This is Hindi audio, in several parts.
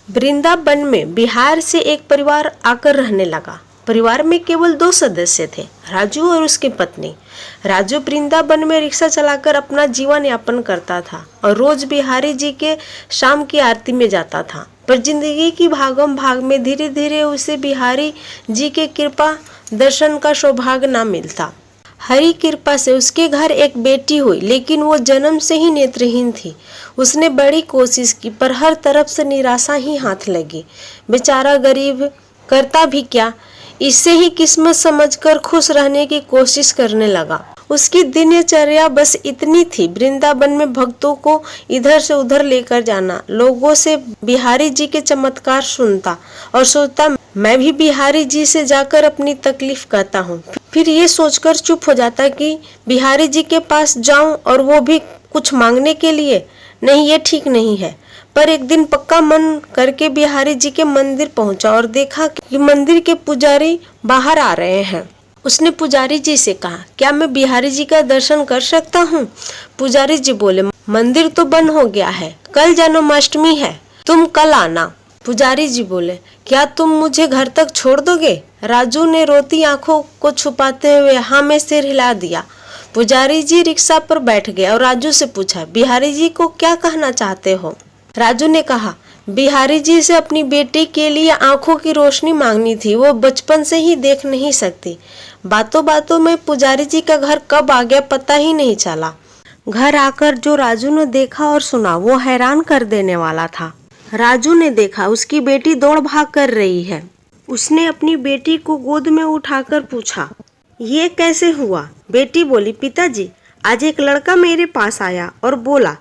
वृंदावन में बिहार से एक परिवार आकर रहने लगा। परिवार में केवल 2 सदस्य थे, राजू और उसकी पत्नी। राजू वृंदावन में रिक्शा चलाकर अपना जीवन यापन करता था और रोज बिहारी जी के शाम की आरती में जाता था। पर जिंदगी की भागम भाग में धीरे धीरे उसे बिहारी जी के कृपा दर्शन का सौभाग्य न मिलता। हरि कृपा से उसके घर एक बेटी हुई, लेकिन वो जन्म से ही नेत्रहीन थी। उसने बड़ी कोशिश की पर हर तरफ से निराशा ही हाथ लगी। बेचारा गरीब करता भी क्या, इससे ही किस्मत समझकर खुश रहने की कोशिश करने लगा। उसकी दिनचर्या बस इतनी थी, वृंदावन में भक्तों को इधर से उधर लेकर जाना, लोगों से बिहारी जी के चमत्कार सुनता और सोचता मैं भी बिहारी जी से जाकर अपनी तकलीफ कहता हूँ। फिर ये सोचकर चुप हो जाता कि बिहारी जी के पास जाऊं और वो भी कुछ मांगने के लिए। नहीं, ये ठीक नहीं है। पर एक दिन पक्का मन करके बिहारी जी के मंदिर पहुंचा और देखा कि मंदिर के पुजारी बाहर आ रहे हैं। उसने पुजारी जी से कहा, क्या मैं बिहारी जी का दर्शन कर सकता हूँ? पुजारी जी बोले, मंदिर तो बंद हो गया है, कल जन्माष्टमी है, तुम कल आना। पुजारी जी बोले, क्या तुम मुझे घर तक छोड़ दोगे? राजू ने रोती आंखों को छुपाते हुए हाँ में सिर हिला दिया। पुजारी जी रिक्शा पर बैठ गए और राजू से पूछा, बिहारी जी को क्या कहना चाहते हो? राजू ने कहा, बिहारी जी से अपनी बेटी के लिए आंखों की रोशनी मांगनी थी, वो बचपन से ही देख नहीं सकती। बातों बातों में पुजारी जी का घर कब आ गया पता ही नहीं चला। घर आकर जो राजू ने देखा और सुना वो हैरान कर देने वाला था। राजू ने देखा उसकी बेटी दौड़ भाग कर रही है। उसने अपनी बेटी को गोद में उठाकर पूछा, ये कैसे हुआ? बेटी बोली, पिताजी, आज एक लड़का मेरे पास आया और बोला,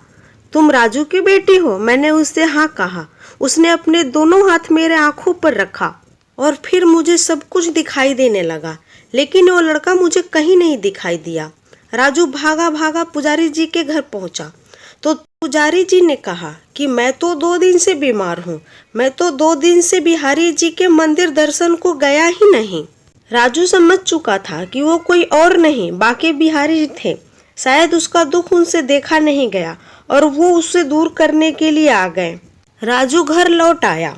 तुम राजू की बेटी हो? मैंने उससे हाँ कहा। उसने अपने दोनों हाथ मेरे आंखों पर रखा और फिर मुझे सब कुछ दिखाई देने लगा, लेकिन वो लड़का मुझे कहीं नहीं दिखाई दिया। राजू भागा भागा पुजारी जी के घर पहुंचा तो पुजारी जी ने कहा कि मैं तो 2 दिन से बीमार हूँ, मैं तो 2 दिन से बिहारी जी के मंदिर दर्शन को गया ही नहीं। राजू समझ चुका था कि वो कोई और नहीं बाकी बिहारी थे। शायद उसका दुख उनसे देखा नहीं गया और वो उससे दूर करने के लिए आ गए। राजू घर लौट आया।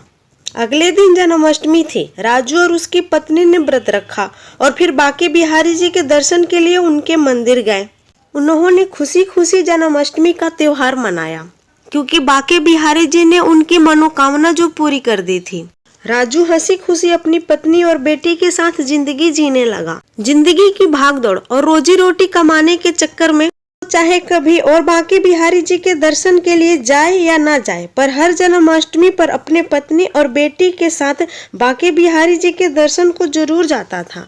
अगले दिन जन्माष्टमी थी। राजू और उसकी पत्नी ने व्रत रखा और फिर बाकी बिहारी जी के दर्शन के लिए उनके मंदिर गए। उन्होंने खुशी खुशी जन्माष्टमी का त्योहार मनाया, क्योंकि बाकी बिहारी जी ने उनकी मनोकामना जो पूरी कर दी थी। राजू हंसी खुशी अपनी पत्नी और बेटी के साथ जिंदगी जीने लगा। जिंदगी की भागदौड़ और रोजी रोटी कमाने के चक्कर में चाहे कभी और बाकी बिहारी जी के दर्शन के लिए जाए या ना जाए, पर हर जन्माष्टमी पर अपने पत्नी और बेटी के साथ बाकी बिहारी जी के दर्शन को जरूर जाता था।